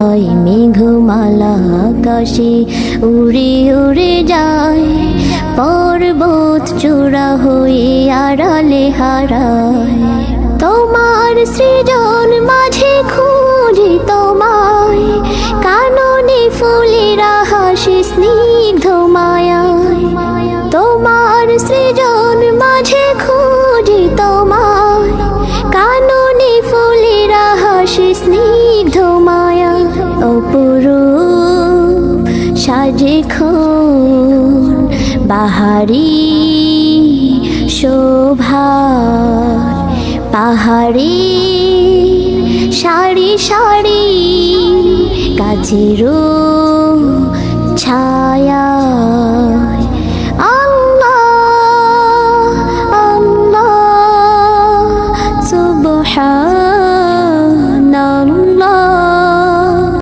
মেঘমালা আকাশে উড়ে উড়ে যায়, পর্বত চূড়া হয়ে আড়ালে হারায়। তোমার সৃজন মাঝে খুঁজি তোমায়, কাননে ফুলেরা হাসে স্নিগ্ধ মায়ায়। তোমার সৃজন মাঝে খুঁজি তোমায়, কাননে ফুলেরা হাসে স্নিগ্ধ মায়া। অপরূপ সাজে খন বাহারি শোভা, পাহাড়ি সারি সারি গাছের